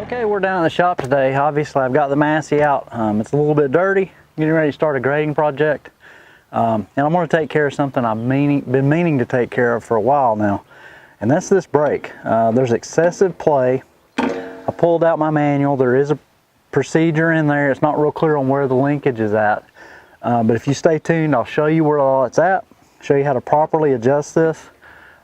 Okay, we're down in the shop today. Obviously, I've got the Massey out. It's a little bit dirty, getting ready to start a grading project. And I'm going to take care of something I've been meaning to take care of for a while now. And that's this brake. There's excessive play. I pulled out my manual. There is a procedure in there. It's not real clear on where the linkage is at. But if you stay tuned, I'll show you where all it's at, show you how to properly adjust this.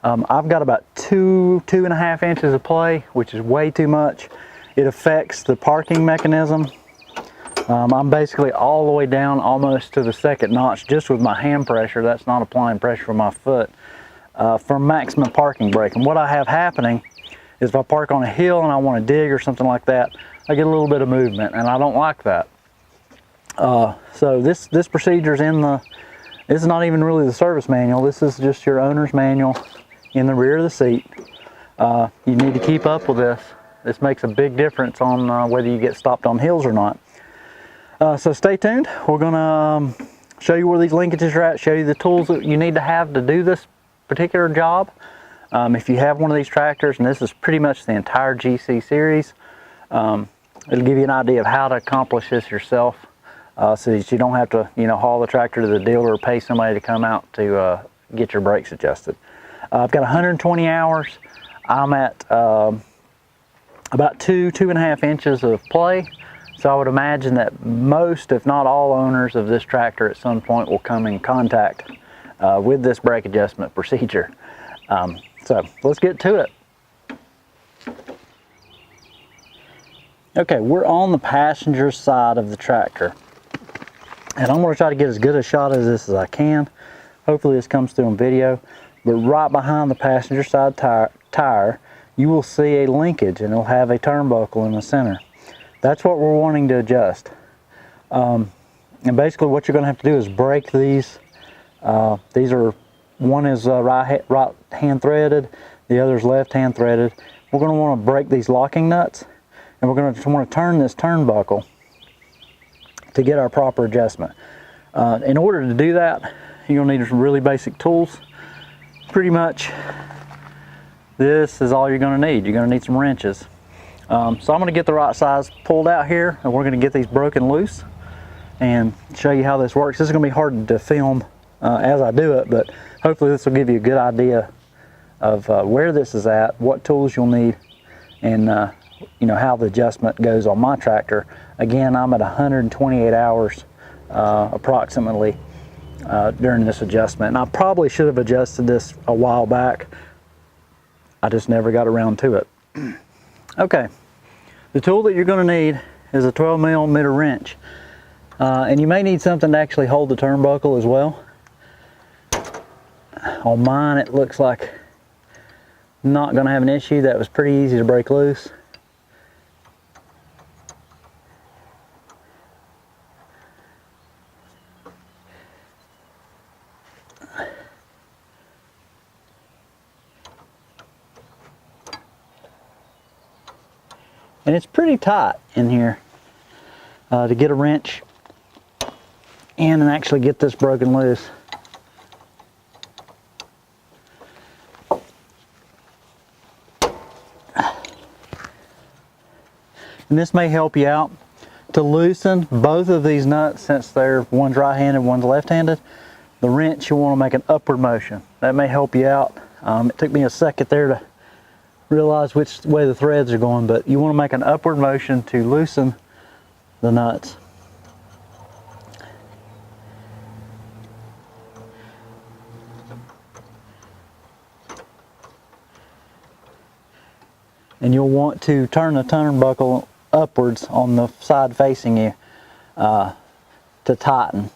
I've got about 2.5 inches of play, which is way too much. It affects the parking mechanism. I'm basically all the way down almost to the second notch just with my hand pressure. That's not applying pressure from my foot for maximum parking brake. And what I have happening is if I park on a hill and I want to dig or something like that, I get a little bit of movement, and I don't like that. So this procedure's this is not even really the service manual. This is just your owner's manual in the rear of the seat. You need to keep up with this. This makes a big difference on whether you get stopped on hills or not. So stay tuned. We're gonna show you where these linkages are at, show you the tools that you need to have to do this particular job. If you have one of these tractors, and this is pretty much the entire GC series, it'll give you an idea of how to accomplish this yourself, so that you don't have to, haul the tractor to the dealer or pay somebody to come out to get your brakes adjusted. I've got 120 hours. I'm at about 2.5 inches of play. So I would imagine that most, if not all, owners of this tractor at some point will come in contact with this brake adjustment procedure. So let's get to it. Okay, we're on the passenger side of the tractor. And I'm going to try to get as good a shot of this as I can. Hopefully this comes through on video. But right behind the passenger side tire, you will see a linkage, and it'll have a turnbuckle in the center. That's what we're wanting to adjust. And basically what you're going to have to do is break these. One is right hand threaded, the other is left hand threaded. We're going to want to break these locking nuts, and we're going to want to turn this turnbuckle to get our proper adjustment. In order to do that, you're going to need some really basic tools. Pretty much this is all you're going to need. You're going to need some wrenches. So I'm going to get the right size pulled out here, and we're going to get these broken loose and show you how this works. This is going to be hard to film as I do it, but hopefully this will give you a good idea of where this is at, what tools you'll need, and how the adjustment goes on my tractor. Again, I'm at 128 hours approximately during this adjustment, and I probably should have adjusted this a while back. I just never got around to it. Okay, the tool that you're going to need is a 12mm wrench, and you may need something to actually hold the turnbuckle as well. On mine it looks like not going to have an issue. That was pretty easy to break loose. And it's pretty tight in here to get a wrench in and actually get this broken loose. And this may help you out to loosen both of these nuts, since one's right-handed, one's left-handed. The wrench, you want to make an upward motion. That may help you out. It took me a second there to realize which way the threads are going, but you want to make an upward motion to loosen the nuts. And you'll want to turn the turnbuckle upwards on the side facing you to tighten.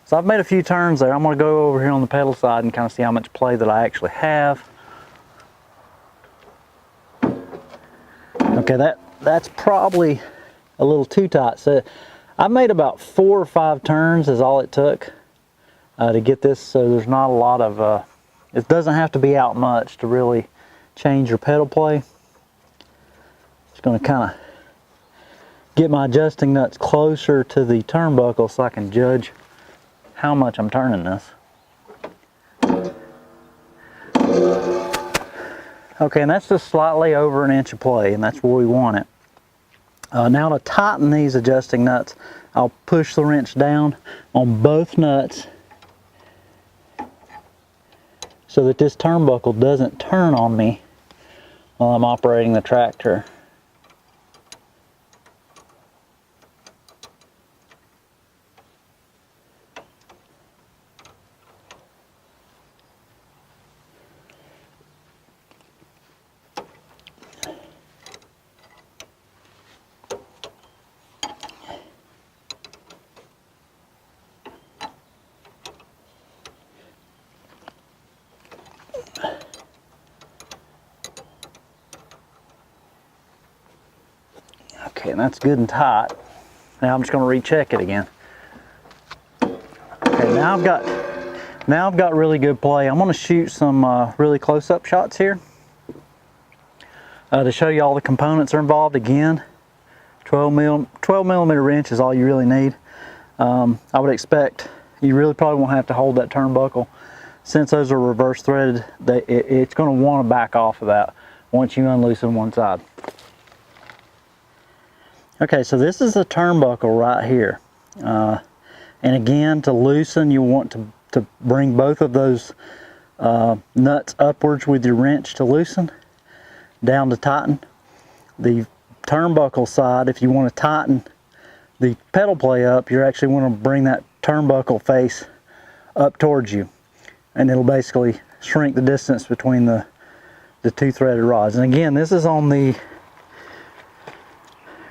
So I've made a few turns there. I'm going to go over here on the pedal side and kind of see how much play that I actually have. Okay, that's probably a little too tight. So I made about 4 or 5 turns is all it took to get this, so there's not a lot of, it doesn't have to be out much to really change your pedal play. Just going to kind of get my adjusting nuts closer to the turnbuckle so I can judge how much I'm turning this. Okay, and that's just slightly over an inch of play, and that's where we want it. Now to tighten these adjusting nuts, I'll push the wrench down on both nuts so that this turnbuckle doesn't turn on me while I'm operating the tractor. Okay, and that's good and tight. Now I'm just going to recheck it again. Okay, now I've got really good play. I'm going to shoot some really close-up shots here to show you all the components are involved. Again, 12 millimeter wrench is all you really need. I would expect you really probably won't have to hold that turnbuckle. Since those are reverse threaded, it's going to want to back off of that once you unloosen one side. Okay, so this is the turnbuckle right here. And again, to loosen, you want to bring both of those nuts upwards with your wrench to loosen, down to tighten. The turnbuckle side, if you want to tighten the pedal play up, you actually want to bring that turnbuckle face up towards you. And it'll basically shrink the distance between the two threaded rods. And again, this is on the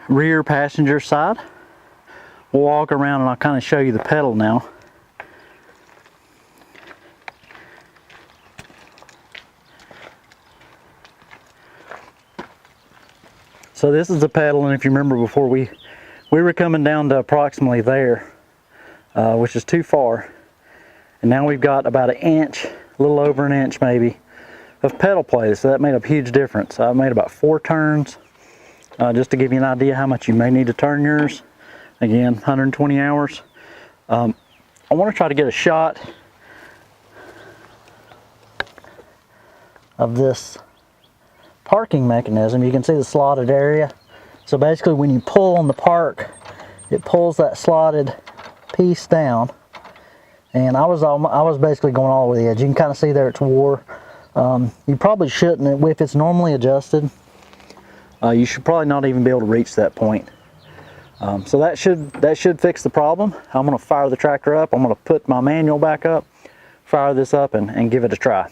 rear passenger side. We'll walk around and I'll kind of show you the pedal now. So this is the pedal, and if you remember before, we were coming down to approximately there, which is too far. And now we've got about an inch, a little over an inch maybe, of pedal play. So that made a huge difference. I made about 4 turns. Just to give you an idea how much you may need to turn yours. Again, 120 hours. I want to try to get a shot of this parking mechanism. You can see the slotted area. So basically when you pull on the park, it pulls that slotted piece down. And I was basically going all the way to the edge. You can kind of see there it's wore. You probably shouldn't, if it's normally adjusted, you should probably not even be able to reach that point. So that should fix the problem. I'm going to fire the tractor up. I'm going to put my manual back up, fire this up, and give it a try.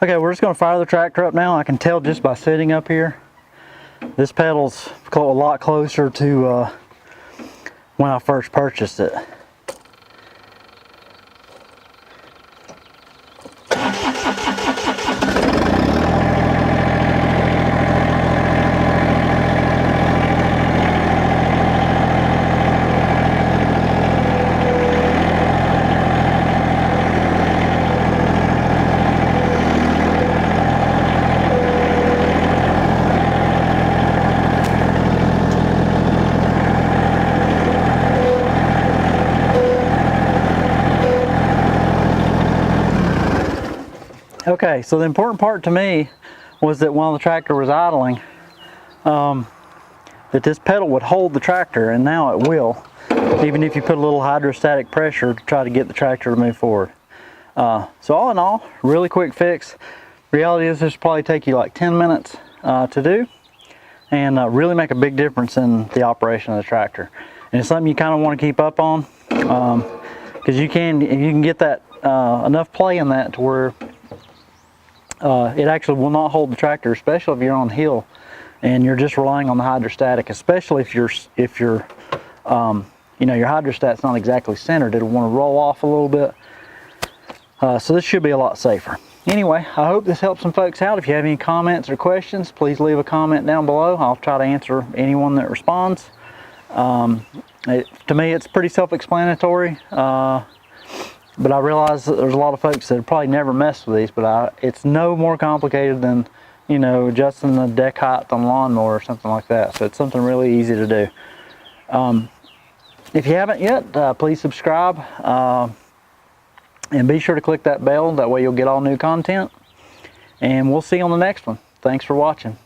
Okay, we're just going to fire the tractor up now. I can tell just by sitting up here, this pedal's a lot closer to when I first purchased it. Okay, so the important part to me was that while the tractor was idling, that this pedal would hold the tractor, and now it will, even if you put a little hydrostatic pressure to try to get the tractor to move forward. So all in all, really quick fix. Reality is this will probably take you like 10 minutes to do, and really make a big difference in the operation of the tractor. And it's something you kind of want to keep up on, because if you can get that enough play in that to where it actually will not hold the tractor, especially if you're on hill and you're just relying on the hydrostatic, especially if your hydrostat's not exactly centered. It'll want to roll off a little bit. So this should be a lot safer. Anyway, I hope this helps some folks out. If you have any comments or questions, please leave a comment down below. I'll try to answer anyone that responds. To me, it's pretty self-explanatory. But I realize that there's a lot of folks that probably never messed with these, but it's no more complicated than, adjusting the deck height on a lawnmower or something like that. So it's something really easy to do. If you haven't yet, please subscribe. And be sure to click that bell, that way you'll get all new content. And we'll see you on the next one. Thanks for watching.